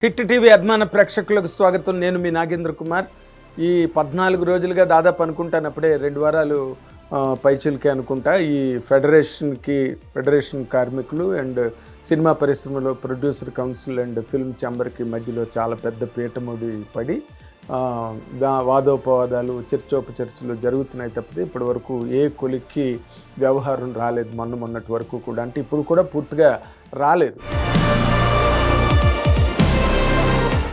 Hit TV అభిమాన ప్రేక్షకులకు స్వాగతం. నేను మీ నాగేంద్ర కుమార్. ఈ 14 రోజులుగా దాదాపు అనుకుంటాను, అప్పుడే 2 వారాలు పైచిలకే అనుకుంటా, ఈ ఫెడరేషన్ కార్మికులు అండ్ సినిమా పరిశ్రమలో ప్రొడ్యూసర్ కౌన్సిల్ అండ్ ఫిల్మ్ ఛాంబర్కి మధ్యలో చాలా పెద్ద పీఠముడి పడి వాదోపవాదాలు, చర్చోపచర్చలు జరుగుతున్నాయి తప్పితే ఇప్పటి వరకు ఏ కొలిక్కి వ్యవహారం రాలేదు. మొన్నటి వరకు కూడా, అంటే ఇప్పుడు కూడా పూర్తిగా రాలేదు.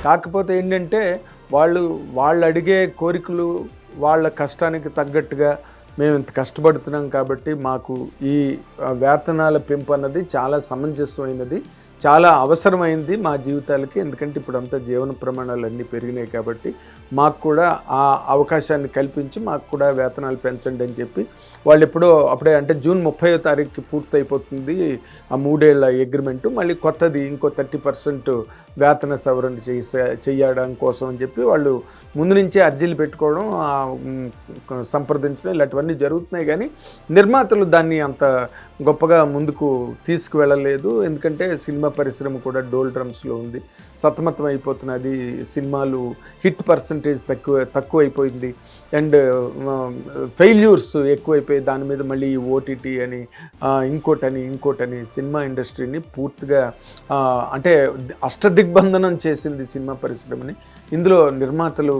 కాకపోతే ఏంటంటే వాళ్ళు అడిగే కోరికలు, వాళ్ళ కష్టానికి తగ్గట్టుగా మేము ఇంత కష్టపడుతున్నాం కాబట్టి మాకు ఈ వేతనాల పెంపు అన్నది చాలా సమంజసమైనది, చాలా అవసరమైంది మా జీవితాలకి. ఎందుకంటే ఇప్పుడు అంతా జీవన ప్రమాణాలు అన్నీ పెరిగినాయి కాబట్టి మాకు కూడా ఆ అవకాశాన్ని కల్పించి మాకు కూడా వేతనాలు పెంచండి అని చెప్పి వాళ్ళు అప్పుడే అంటే జూన్ 30వ తారీఖుకి పూర్తయిపోతుంది ఆ 3 ఏళ్ల అగ్రిమెంటు. మళ్ళీ కొత్తది ఇంకో 30% వేతన సవరణ చేయడం కోసం అని చెప్పి వాళ్ళు ముందు నుంచే అర్జీలు పెట్టుకోవడం, సంప్రదించడం ఇలాంటివన్నీ జరుగుతున్నాయి. కానీ నిర్మాతలు దాన్ని అంత గొప్పగా ముందుకు తీసుకువెళ్ళలేదు. ఎందుకంటే సినిమా పరిశ్రమ కూడా డోల్ డ్రమ్స్లో ఉంది, సతమతం అయిపోతున్నది. సినిమాలు హిట్ పర్సంటేజ్ తక్కువ అయిపోయింది అండ్ ఫెయిల్యూర్స్ ఎక్కువైపోయి దాని మీద మళ్ళీ ఓటీటీ అని ఇంకోటని సినిమా ఇండస్ట్రీని పూర్తిగా అంటే అష్టదిగ్బంధనం చేసింది సినిమా పరిశ్రమని. ఇందులో నిర్మాతలు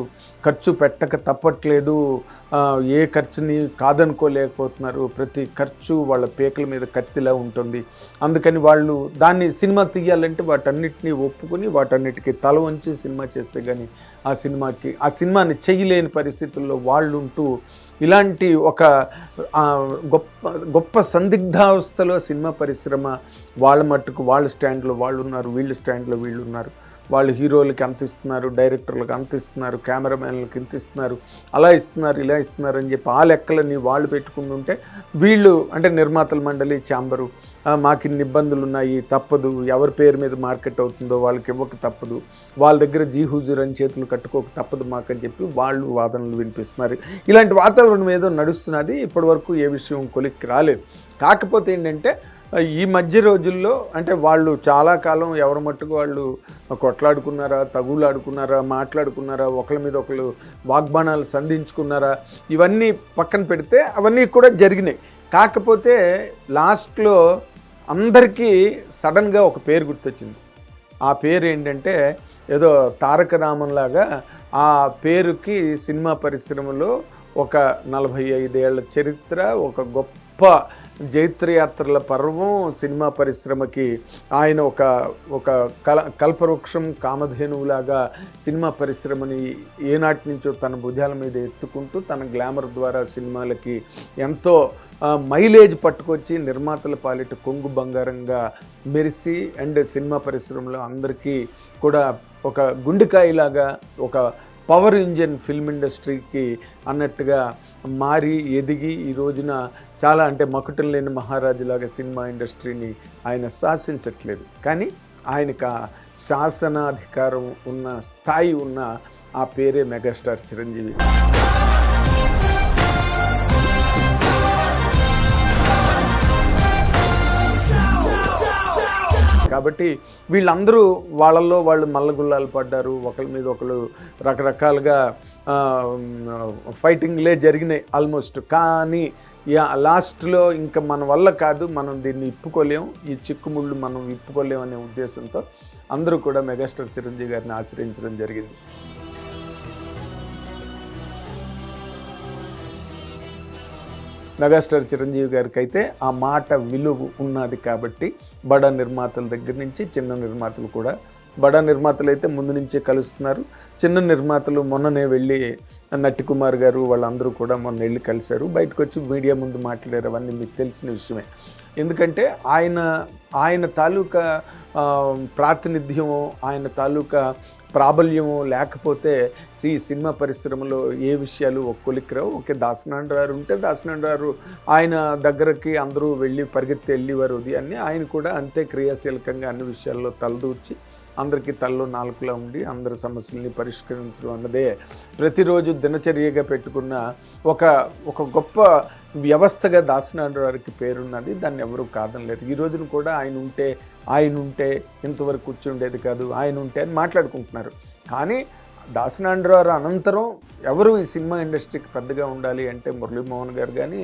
ఖర్చు పెట్టక తప్పట్లేదు, ఏ ఖర్చుని కాదనుకోలేకపోతున్నారు. ప్రతి ఖర్చు వాళ్ళ పేకల మీద కత్తిలా ఉంటుంది. అందుకని వాళ్ళు దాన్ని సినిమా తీయాలంటే వాటన్నిటిని ఒప్పుకొని వాటన్నిటికీ తల వంచి సినిమా చేస్తే కానీ ఆ సినిమాని చేయలేని పరిస్థితుల్లో వాళ్ళు ఉంటూ ఇలాంటి ఒక గొప్ప సందిగ్ధావస్థలో సినిమా పరిశ్రమ వాళ్ళ మట్టుకు వాళ్ళ స్టాండ్లో వాళ్ళు ఉన్నారు, వీళ్ళ స్టాండ్లో వీళ్ళు ఉన్నారు. వాళ్ళు హీరోలకి అంత ఇస్తున్నారు, డైరెక్టర్లకు అంత ఇస్తున్నారు, కెమెరామెన్లకు ఇంత ఇస్తున్నారు, అలా ఇస్తున్నారు, ఇలా ఇస్తున్నారు అని చెప్పి ఆ లెక్కలని వాళ్ళు పెట్టుకుంటుంటే వీళ్ళు అంటే నిర్మాతల మండలి, ఛాంబరు మాకు ఇన్ని ఇబ్బందులు ఉన్నాయి, తప్పదు, ఎవరి పేరు మీద మార్కెట్ అవుతుందో వాళ్ళకి ఇవ్వక తప్పదు, వాళ్ళ దగ్గర హుజూర్ అని చేతులు కట్టుకోక తప్పదు మాకని చెప్పి వాళ్ళు వాదనలు వినిపిస్తున్నారు. ఇలాంటి వాతావరణం ఏదో నడుస్తున్నది. ఇప్పటి వరకు ఏ విషయం కొలిక్కి రాలేదు. కాకపోతే ఏంటంటే ఈ మధ్య రోజుల్లో అంటే వాళ్ళు చాలా కాలం ఎవరి మట్టుకు వాళ్ళు కొట్లాడుకున్నారా, తగులాడుకున్నారా, మాట్లాడుకున్నారా, ఒకళ్ళ మీద ఒకళ్ళు వాగ్బాణాలు సంధించుకున్నారా, ఇవన్నీ పక్కన పెడితే అవన్నీ కూడా జరిగినాయి. కాకపోతే లాస్ట్లో అందరికీ సడన్గా ఒక పేరు గుర్తొచ్చింది. ఆ పేరు ఏంటంటే ఏదో తారక రామన్లాగా ఆ పేరుకి సినిమా పరిశ్రమలో ఒక 45 ఏళ్ల చరిత్ర, ఒక గొప్ప జైత్రయాత్రల పర్వం సినిమా పరిశ్రమకి. ఆయన ఒక కల్పవృక్షం, కామధేనువులాగా సినిమా పరిశ్రమని ఏనాటి నుంచో తన భుజాల మీద ఎత్తుకుంటూ తన గ్లామర్ ద్వారా సినిమాలకి ఎంతో మైలేజ్ పట్టుకొచ్చి నిర్మాతల పాలిట కొంగు బంగారంగా మెరిసి అండ్ సినిమా పరిశ్రమలో అందరికీ కూడా ఒక గుండెకాయలాగా, ఒక పవర్ ఇంజిన్ ఫిల్మ్ ఇండస్ట్రీకి అన్నట్టుగా మారి ఎదిగి ఈ రోజున చాలా అంటే మకుటం లేని మహారాజులాగా సినిమా ఇండస్ట్రీని ఆయన శాసించట్లేదు. కానీ ఆయనకు శాసనాధికారం ఉన్న స్థాయి ఉన్న ఆ పేరే మెగాస్టార్ చిరంజీవి. కాబట్టి వీళ్ళందరూ వాళ్ళల్లో వాళ్ళు మల్లగుల్లాలు పడ్డారు, ఒకరి మీద ఒకరు రకరకాలుగా ఫైటింగ్లే జరిగినాయి ఆల్మోస్ట్. కానీ లాస్ట్లో ఇంకా మన వల్ల కాదు, మనం దీన్ని ఇప్పుకోలేం, ఈ చిక్కుముళ్ళు మనం ఇప్పుకోలేం అనే ఉద్దేశంతో అందరూ కూడా మెగాస్టార్ చిరంజీవి గారిని ఆశ్రయించడం జరిగింది. మెగాస్టార్ చిరంజీవి గారికి అయితే ఆ మాట విలువ ఉన్నది కాబట్టి బడా నిర్మాతల దగ్గర నుంచి చిన్న నిర్మాతలు కూడా, బడా నిర్మాతలు అయితే ముందు నుంచే కలుస్తున్నారు, చిన్న నిర్మాతలు మొన్ననే వెళ్ళి నట్టికుమార్ గారు వాళ్ళందరూ కూడా మొన్న వెళ్ళి కలిశారు, బయటకు వచ్చి మీడియా ముందు మాట్లాడారు. అవన్నీ మీకు తెలిసిన విషయమే. ఎందుకంటే ఆయన తాలూకా ప్రాతినిధ్యము, ఆయన తాలూకా ప్రాబల్యము లేకపోతే ఈ సినిమా పరిశ్రమలో ఏ విషయాలు ఒక్కొలిక్కిరావు. ఓకే, దాసనారాయణ ఉంటే దాసనారాయణ ఆయన దగ్గరకి అందరూ వెళ్ళి పరిగెత్తి వెళ్ళేవారు ఉదయాన్ని. ఆయన కూడా అంతే క్రియాశీలకంగా అన్ని విషయాల్లో తలదూర్చి అందరికీ తల్లో నాలుకలా ఉండి అందరి సమస్యల్ని పరిష్కరించడం అన్నదే ప్రతిరోజు దినచర్యగా పెట్టుకున్న ఒక ఒక గొప్ప వ్యవస్థగా దాసనారాయణ గారికి పేరున్నది. దాన్ని ఎవరూ కాదనలేరు. ఈ రోజున కూడా ఆయన ఉంటే ఇంతవరకు కూర్చుండేది కాదు, ఆయన ఉంటే అని మాట్లాడుకుంటున్నారు. కానీ దాసనారాయణ అనంతరం ఎవరు ఈ సినిమా ఇండస్ట్రీకి పెద్దగా ఉండాలి అంటే మురళీమోహన్ గారు కానీ,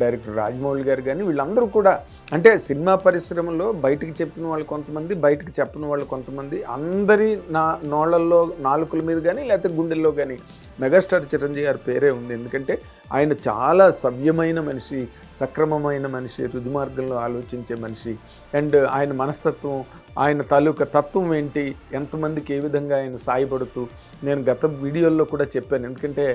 డైరెక్టర్ రాజమౌళి గారు కానీ, వీళ్ళందరూ కూడా అంటే సినిమా పరిశ్రమలో బయటికి చెప్పిన వాళ్ళు కొంతమంది, బయటికి చెప్పిన వాళ్ళు కొంతమంది, అందరి నోళ్ళల్లో నాలుకల మీద కానీ లేకపోతే గుండెల్లో కానీ మెగాస్టార్ చిరంజీవి గారి పేరే ఉంది. ఎందుకంటే ఆయన చాలా సవ్యమైన మనిషి, సక్రమమైన మనిషి, రుజుమార్గంలో ఆలోచించే మనిషి. అండ్ ఆయన మనస్తత్వం, ఆయన తాలూకా తత్వం ఏంటి, ఎంతమందికి ఏ విధంగా ఆయన సాయపడుతూ, నేను గత వీడియోల్లో కూడా చెప్పాను. ఎందుకంటే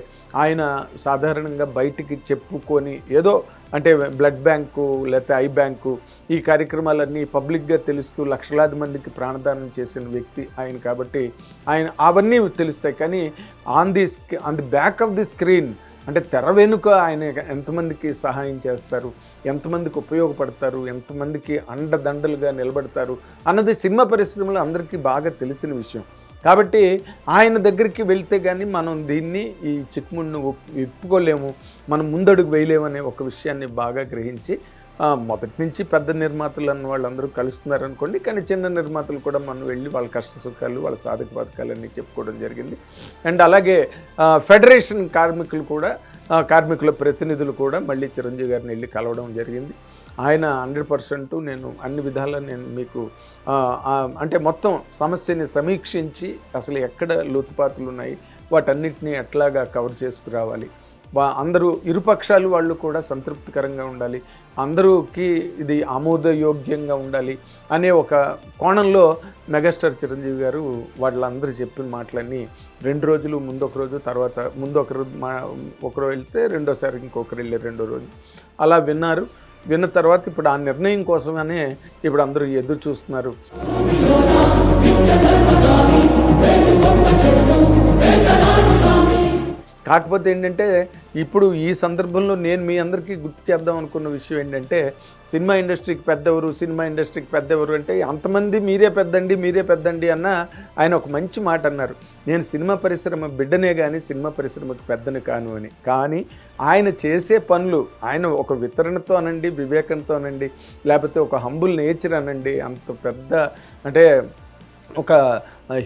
ఆయన సాధారణంగా బయటికి చెప్పుకొని ఏదో అంటే బ్లడ్ బ్యాంకు లేకపోతే ఐ బ్యాంకు ఈ కార్యక్రమాలన్నీ పబ్లిక్గా తెలుస్తూ లక్షలాది మందికి ప్రాణదానం చేసిన వ్యక్తి ఆయన. కాబట్టి ఆయన అవన్నీ తెలుస్తాయి. కానీ on the back of the screen అంటే తెర వెనుక ఆయన ఎంతమందికి సహాయం చేస్తారు, ఎంతమందికి ఉపయోగపడతారు, ఎంతమందికి అండదండలుగా నిలబడతారు అన్నది సినిమా పరిశ్రమలో అందరికీ బాగా తెలిసిన విషయం. కాబట్టి ఆయన దగ్గరికి వెళ్తే కానీ మనం దీన్ని ఈ చిక్కుముడిని విప్పుకోలేము, మనం ముందడుగు వేయలేమనే ఒక విషయాన్ని బాగా గ్రహించి మొదటి నుంచి పెద్ద నిర్మాతలు అన్న వాళ్ళందరూ కలుస్తున్నారు అనుకోండి. కానీ చిన్న నిర్మాతలు కూడా మనం వెళ్ళి వాళ్ళ కష్ట సుఖాలు, వాళ్ళ సాధక పథకాలన్నీ చెప్పుకోవడం జరిగింది. అండ్ అలాగే ఫెడరేషన్ కార్మికుల ప్రతినిధులు కూడా మళ్ళీ చిరంజీవి గారిని వెళ్ళి కలవడం జరిగింది. ఆయన 100% నేను అన్ని విధాలా నేను మీకు అంటే మొత్తం సమస్యని సమీక్షించి అసలు ఎక్కడ లోతుపాతులు ఉన్నాయి, వాటన్నిటిని ఎట్లాగా కవర్ చేసుకురావాలి, అందరూ ఇరుపక్షాలు వాళ్ళు కూడా సంతృప్తికరంగా ఉండాలి, అందరూకి ఇది ఆమోదయోగ్యంగా ఉండాలి అనే ఒక కోణంలో మెగాస్టార్ చిరంజీవి గారు వాళ్ళందరూ చెప్పిన మాటలన్నీ 2 రోజులు ముందు ఒక రోజు, తర్వాత ముందు ఒకరు వెళ్తే రెండోసారి ఇంకొకరు వెళ్ళే 2వ రోజు అలా విన్న తర్వాత ఇప్పుడు ఆ నిర్ణయం కోసమనే ఇప్పుడు అందరూ ఎదురు చూస్తున్నారు. కాకపోతే ఏంటంటే ఇప్పుడు ఈ సందర్భంలో నేను మీ అందరికీ గుర్తు చేద్దాం అనుకున్న విషయం ఏంటంటే సినిమా ఇండస్ట్రీకి పెద్దెవరు అంటే అంతమంది మీరే పెద్దండి అన్న ఆయన ఒక మంచి మాట అన్నారు. నేను సినిమా పరిశ్రమ బిడ్డనే కానీ సినిమా పరిశ్రమకు పెద్దను కాను అని. కానీ ఆయన చేసే పనులు, ఆయన ఒక వితరణతో అనండి, వివేకంతో అనండి, లేకపోతే ఒక హంబుల్ నేచర్ అనండి, అంత పెద్ద అంటే ఒక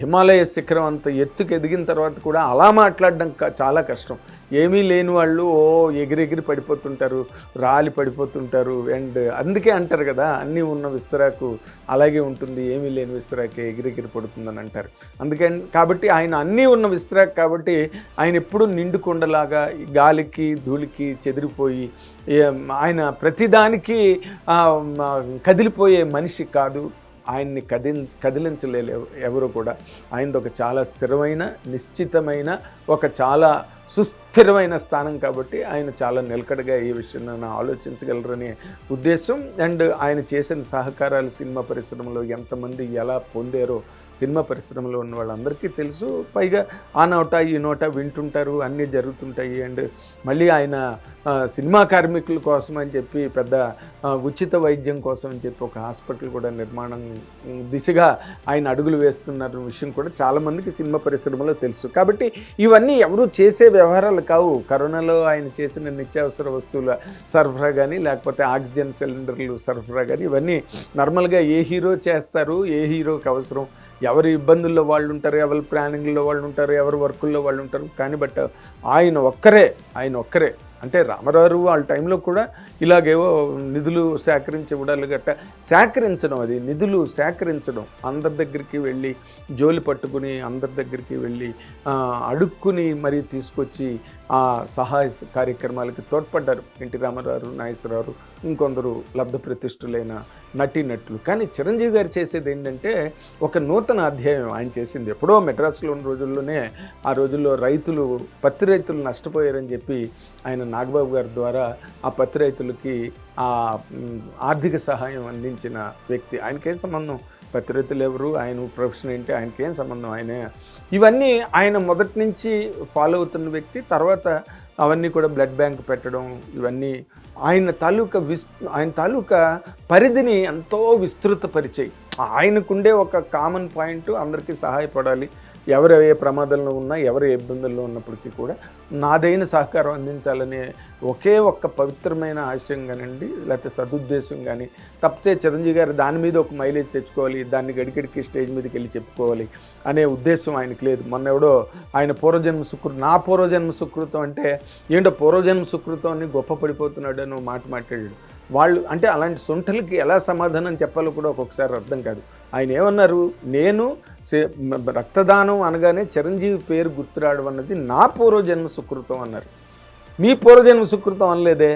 హిమాలయ శిఖరం అంత ఎత్తుకు ఎదిగిన తర్వాత కూడా అలా మాట్లాడడం చాలా కష్టం. ఏమీ లేని వాళ్ళు ఎగిరెగిరి పడిపోతుంటారు, రాలి పడిపోతుంటారు. అండ్ అందుకే అంటారు కదా, అన్నీ ఉన్న విస్తరాకు అలాగే ఉంటుంది, ఏమీ లేని విస్తరాకే ఎగిరెగిరి పడుతుందని అంటారు. కాబట్టి ఆయన అన్నీ ఉన్న విస్తరాకు కాబట్టి ఆయన ఎప్పుడూ నిండుకొండలాగా గాలికి ధూళికి చెదిరిపోయి ఆయన ప్రతిదానికి కదిలిపోయే మనిషి కాదు. ఆయన్ని కదిలించలేరు ఎవరు కూడా. ఆయనది ఒక చాలా స్థిరమైన, నిశ్చితమైన, ఒక చాలా సుస్థిరమైన స్థానం. కాబట్టి ఆయన చాలా నిలకడగా ఈ విషయాన్ని ఆలోచించగలరనే ఉద్దేశం. అండ్ ఆయన చేసిన సహకారాలు సినిమా పరిశ్రమలో ఎంతమంది ఎలా పొందారో సినిమా పరిశ్రమలో ఉన్న వాళ్ళందరికీ తెలుసు. పైగా ఆ నోట ఈ నోట వింటుంటారు, అన్నీ జరుగుతుంటాయి. అండ్ మళ్ళీ ఆయన సినిమా కార్మికుల కోసం అని చెప్పి పెద్ద ఉచిత వైద్యం కోసం అని చెప్పి ఒక హాస్పిటల్ కూడా నిర్మాణం దిశగా ఆయన అడుగులు వేస్తున్న విషయం కూడా చాలామందికి సినిమా పరిశ్రమలో తెలుసు. కాబట్టి ఇవన్నీ ఎవరు చేసే వ్యవహారాలు కావు. కరోనాలో ఆయన చేసిన నిత్యావసర వస్తువుల సరఫరా కానీ, లేకపోతే ఆక్సిజన్ సిలిండర్లు సరఫరా కానీ, ఇవన్నీ నార్మల్గా ఏ హీరో చేస్తారు, ఏ హీరోకి అవసరం, ఎవరి ఇబ్బందుల్లో వాళ్ళు ఉంటారు, ఎవరి ప్లానింగ్లో వాళ్ళు ఉంటారు, ఎవరి వర్కుల్లో వాళ్ళు ఉంటారు. కానీ బట్ ఆయన ఒక్కరే అంటే రామారావు వాళ్ళ టైంలో కూడా ఇలాగేవో నిధులు సేకరించడాలు సేకరించడం, అది నిధులు సేకరించడం, అందరి దగ్గరికి వెళ్ళి జోలి పట్టుకుని అందరి దగ్గరికి వెళ్ళి అడుక్కుని మరీ తీసుకొచ్చి ఆ సహాయ కార్యక్రమాలకి తోడ్పడ్డారు ఎన్టీ రామారావు, నాగేశ్వరరావు, ఇంకొందరు లబ్ధ ప్రతిష్ఠులైన నటీనటులు. కానీ చిరంజీవి గారు చేసేది ఏంటంటే ఒక నూతన అధ్యాయం ఆయన చేసింది. ఎప్పుడో మెడ్రాస్లో ఉన్న రోజుల్లోనే, ఆ రోజుల్లో పత్తి రైతులు నష్టపోయారని చెప్పి ఆయన నాగబాబు గారి ద్వారా ఆ పత్తి రైతులకి ఆర్థిక సహాయం అందించిన వ్యక్తి. ఆయనకేం సంబంధం, పత్తి రైతులు ఎవరు, ఆయన ప్రొఫెషన్ ఏంటి, ఆయనకేం సంబంధం. ఇవన్నీ ఆయన మొదటి నుంచి ఫాలో అవుతున్న వ్యక్తి. తర్వాత అవన్నీ కూడా బ్లడ్ బ్యాంక్ పెట్టడం, ఇవన్నీ ఆయన తాలూకా పరిధిని ఎంతో విస్తృతపరిచాయి. ఆయనకుండే ఒక కామన్ పాయింట్, అందరికీ సహాయపడాలి, ఎవరు ఏ ప్రమాదంలో ఉన్నా, ఎవరు ఏ ఇబ్బందుల్లో ఉన్నప్పటికీ కూడా నాదైన సహకారం అందించాలనే ఒకే ఒక్క పవిత్రమైన ఆశయం కానివ్వండి, లేకపోతే సదుద్దేశం కానీ తప్పితే చిరంజీవి గారు దాని మీద ఒక మైలేజ్ తెచ్చుకోవాలి, దాన్ని గడిగడికి స్టేజ్ మీదకి వెళ్ళి చెప్పుకోవాలి అనే ఉద్దేశం ఆయనకి లేదు. మొన్న ఎవడో ఆయన పూర్వజన్మ సుకృతం, నా పూర్వజన్మ సుకృతం అంటే ఏంటో పూర్వజన్మ సుకృతం అని గొప్ప పడిపోతున్నాడు అని మాట మాట్లాడాడు. వాళ్ళు అంటే అలాంటి సొంటలకి ఎలా సమాధానం చెప్పాలో కూడా ఒక్కొక్కసారి అర్థం కాదు. ఆయన ఏమన్నారు, నేను రక్తదానం అనగానే చిరంజీవి పేరు గుర్తురావడం అన్నది నా పూర్వజన్మ సుకృతం అన్నారు. మీ పూర్వజన్మ సుకృతం అనలేదే.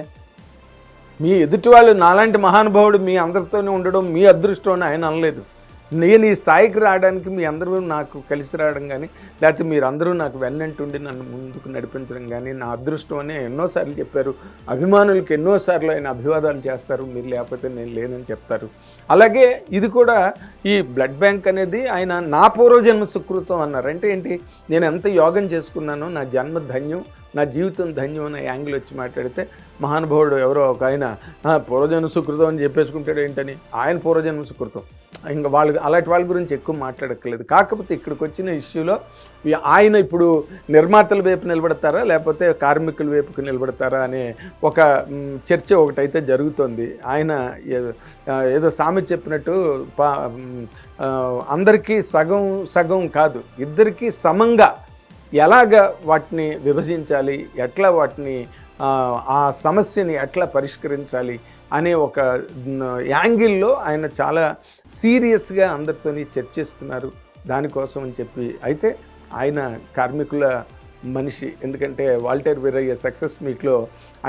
మీ ఎదుటి వాళ్ళు నాలాంటి మహానుభావుడు మీ అందరితోనే ఉండడం మీ అదృష్టం అని ఆయన అనలేదు. నేను ఈ స్థాయికి రావడానికి మీ అందరూ నాకు కలిసి రావడం కానీ, లేకపోతే మీరందరూ నాకు వెన్నంటుండి నన్ను ముందుకు నడిపించడం కానీ నా అదృష్టం అని ఎన్నోసార్లు చెప్పారు. అభిమానులకు ఎన్నోసార్లు ఆయన అభివాదాలు చేస్తారు, మీరు లేకపోతే నేను లేనని చెప్తారు. అలాగే ఇది కూడా ఈ బ్లడ్ బ్యాంక్ అనేది ఆయన నా పూర్వజన్మ సుకృతం అన్నారు. అంటే ఏంటి, నేను ఎంత యోగం చేసుకున్నానో, నా జన్మ ధన్యం, నా జీవితం ధన్యం అనే యాంగిల్ వచ్చి మాట్లాడితే, మహానుభావుడు ఎవరో ఒక ఆయన పూర్వజన్మ సుకృతం అని చెప్పేసుకుంటాడు ఏంటని, ఆయన పూర్వజన్మ సుకృతం. ఇంకా అలాంటి వాళ్ళ గురించి ఎక్కువ మాట్లాడక్కర్లేదు. కాకపోతే ఇక్కడికి వచ్చిన ఇష్యూలో ఆయన ఇప్పుడు నిర్మాతల వైపు నిలబడతారా లేకపోతే కార్మికుల వైపుకి నిలబడతారా అనే ఒక చర్చ ఒకటైతే జరుగుతుంది. ఆయన ఏదో సామెత చెప్పినట్టు అందరికీ సగం సగం కాదు, ఇద్దరికీ సమంగా ఎలాగ వాటిని విభజించాలి, ఎట్లా వాటిని ఆ సమస్యని ఎట్లా పరిష్కరించాలి అనే ఒక యాంగిల్లో ఆయన చాలా సీరియస్గా అందరితో చర్చిస్తున్నారు దానికోసం అని చెప్పి. అయితే ఆయన కార్మికుల మనిషి, ఎందుకంటే వాల్టర్ వీరయ్య సక్సెస్ మీట్లో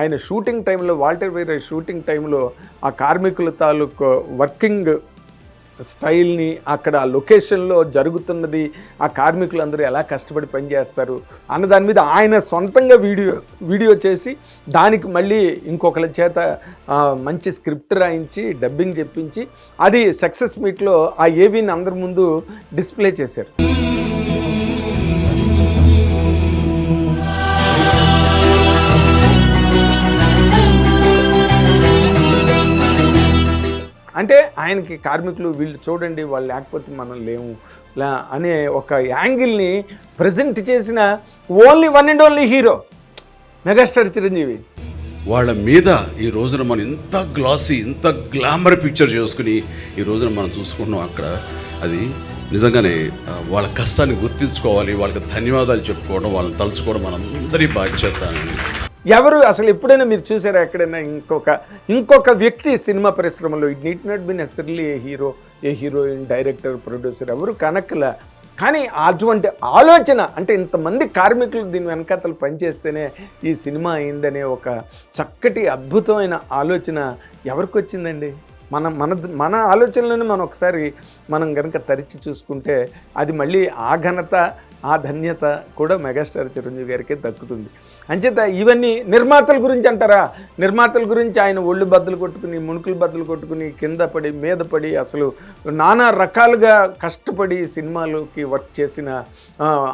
ఆయన షూటింగ్ టైంలో, వాల్టర్ వీరయ్య షూటింగ్ టైంలో ఆ కార్మికుల తాలూకు వర్కింగ్ స్టైల్ని, అక్కడ ఆ లొకేషన్లో జరుగుతున్నది, ఆ కార్మికులందరూ ఎలా కష్టపడి పనిచేస్తారు అన్న దాని మీద ఆయన సొంతంగా వీడియో చేసి దానికి మళ్ళీ ఇంకొకరి చేత మంచి స్క్రిప్ట్ రాయించి డబ్బింగ్ చెప్పించి అది సక్సెస్ మీట్లో ఆ ఏవీని అందరి ముందు డిస్ప్లే చేశారు. అంటే ఆయనకి కార్మికులు వీళ్ళు చూడండి, వాళ్ళు లేకపోతే మనం లేము అనే ఒక యాంగిల్ని ప్రజెంట్ చేసిన only one and only hero megastar Chiranjeevi. వాళ్ళ మీద ఈ రోజున మనం ఇంత గ్లాసీ, ఇంత గ్లామర్ పిక్చర్ చేసుకుని ఈ రోజున మనం చూసుకున్నాం. అక్కడ అది నిజంగానే వాళ్ళ కష్టాన్ని గుర్తించుకోవాలి, వాళ్ళకి ధన్యవాదాలు చెప్పుకోవడం, వాళ్ళని తలుచుకోవడం మనందరి బాధ్యత. ఎవరు అసలు ఎప్పుడైనా మీరు చూసారా ఎక్కడైనా ఇంకొక వ్యక్తి సినిమా పరిశ్రమలో, it need not be necessarily A hero, A heroine, director, producer ఎవరు కనక్కల, కానీ అటువంటి ఆలోచన, అంటే ఇంతమంది కార్మికులు దీని వెనకాతలు పనిచేస్తేనే ఈ సినిమా అయిందనే ఒక చక్కటి అద్భుతమైన ఆలోచన ఎవరికి వచ్చిందండి? మన ఆలోచనలను మనం ఒకసారి కనుక తరిచి చూసుకుంటే అది మళ్ళీ ఆ ఘనత, ఆ ధన్యత కూడా మెగాస్టార్ చిరంజీవి గారికే దక్కుతుంది. అంచేత ఇవన్నీ నిర్మాతల గురించి అంటారా, నిర్మాతల గురించి ఆయన ఒళ్ళు బద్దలు కొట్టుకుని, మునుకులు బద్దలు కొట్టుకుని, కింద పడి మీద పడి అసలు నానా రకాలుగా కష్టపడి సినిమాలోకి వర్క్ చేసిన,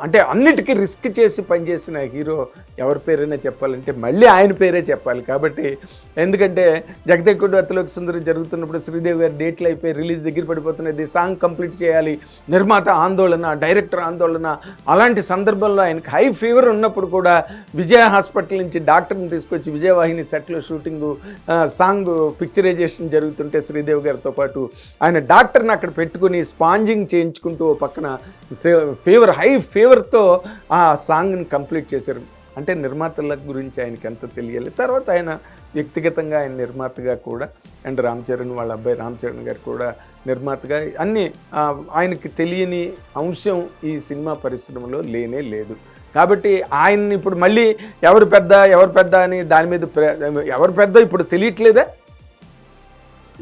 అంటే అన్నిటికీ రిస్క్ చేసి పనిచేసిన హీరో ఎవరి పేరైనా చెప్పాలంటే మళ్ళీ ఆయన పేరే చెప్పాలి. కాబట్టి ఎందుకంటే జగదేకుడు అతిలోక సుందరి జరుగుతున్నప్పుడు శ్రీదేవి గారి డేట్లు అయిపోయి రిలీజ్ దగ్గర పడిపోతున్నది, సాంగ్ కంప్లీట్ చేయాలి, నిర్మాత ఆందోళన, డైరెక్టర్ ఆందోళన. అలాంటి సందర్భంలో ఆయనకి హై ఫీవర్ ఉన్నప్పుడు కూడా విజయ హాస్పిటల్ నుంచి డాక్టర్ని తీసుకొచ్చి విజయవాహిని సెట్లో షూటింగు, సాంగ్ పిక్చరైజేషన్ జరుగుతుంటే శ్రీదేవి గారితో పాటు ఆయన డాక్టర్ని అక్కడ పెట్టుకుని స్పాంజింగ్ చేయించుకుంటూ పక్కన హై ఫీవర్తో ఆ సాంగ్ని కంప్లీట్ చేశారు. అంటే నిర్మాతల గురించి ఆయనకి ఎంత తెలియాలి. తర్వాత ఆయన వ్యక్తిగతంగా ఆయన నిర్మాతగా కూడా, అండ్ రామ్ చరణ్ వాళ్ళ అబ్బాయి రామ్ చరణ్ గారు కూడా నిర్మాతగా, అన్నీ ఆయనకి తెలియని అంశం ఈ సినిమా పరిశ్రమలో లేనే లేదు. కాబట్టి ఆయన్ని ఇప్పుడు మళ్ళీ ఎవరు పెద్ద అని దాని మీద ఎవరు పెద్ద ఇప్పుడు తెలియట్లేదా?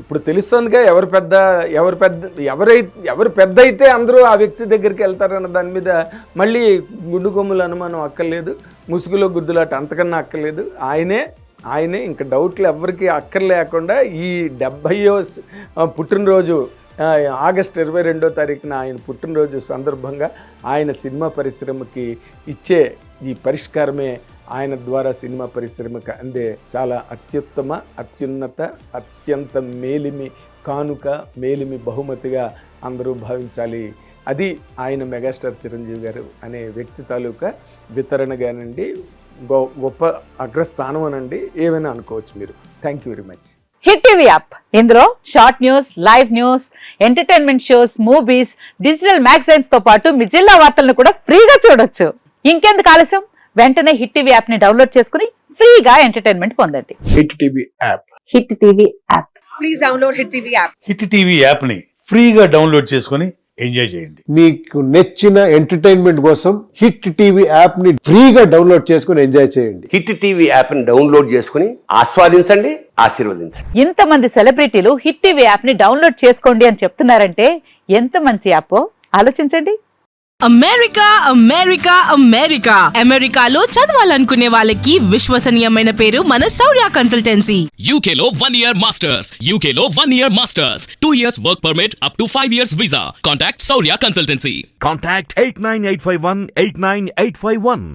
ఇప్పుడు తెలుస్తుందిగా ఎవరు పెద్ద అయితే అందరూ ఆ వ్యక్తి దగ్గరికి వెళ్తారన్న దాని మీద మళ్ళీ గుండు కొమ్ముల అనుమానం అక్కర్లేదు, ముసుగులో గుద్దులాట అంతకన్నా అక్కర్లేదు. ఆయనే ఇంకా డౌట్లు ఎవరికి అక్కర్లేకుండా ఈ 70వ పుట్టినరోజు ఆగస్టు 22వ తారీఖున ఆయన పుట్టినరోజు సందర్భంగా ఆయన సినిమా పరిశ్రమకి ఇచ్చే ఈ పరిష్కారమే ఆయన ద్వారా సినిమా పరిశ్రమకు అందే చాలా అత్యుత్తమ, అత్యున్నత, అత్యంత మేలిమి కానుక, మేలిమి బహుమతిగా అందరూ భావించాలి. అది ఆయన మెగాస్టార్ చిరంజీవి గారు అనే వ్యక్తి తాలూకా వితరణగానండి, గొప్ప అగ్రస్థానం అనండి, ఏమైనా అనుకోవచ్చు మీరు. Thank you very much. Hit TV app, ఇందులో short news, live news, entertainment shows, movies, digital magazines తో పాటు మీ జిల్లా వార్తలను కూడా ఫ్రీగా చూడొచ్చు. ఇంకెందుకు ఆలస్యం, వెంటనే హిట్ టీవీ యాప్ ని డౌన్లోడ్ చేసుకుని ఫ్రీగా ఎంటర్టైన్మెంట్ పొందండి. Hit TV app. Hit TV app. Please download hit TV app. Hit TV యాప్ని ఫ్రీగా డౌన్లోడ్ చేసుకొని ఎంజాయ్ చేయండి. మీకు నచ్చిన ఎంటర్టైన్మెంట్ కోసం హిట్ టీవీ యాప్ ని ఫ్రీగా డౌన్లోడ్ చేసుకుని ఎంజాయ్ చేయండి. హిట్ టీవీ యాప్ ని డౌన్లోడ్ చేసుకుని ఆస్వాదించండి, ఆశీర్వదించండి. ఇంతమంది సెలబ్రిటీలు హిట్ టీవీ యాప్ ని డౌన్లోడ్ చేసుకోండి అని చెప్తున్నారంటే ఎంత మంచి యాప్ ఆలోచించండి. అమెరికా అమెరికా అమెరికా అమెరికాలో చదవాలనుకునే వాళ్ళకి విశ్వసనీయమైన పేరు మన శౌర్య కన్సల్టెన్సీ. UK లో 1 year masters. UK లో 1 year masters. 2 years work permit up to 5 years visa. Contact Saurya Consultancy. Contact 89851 89851.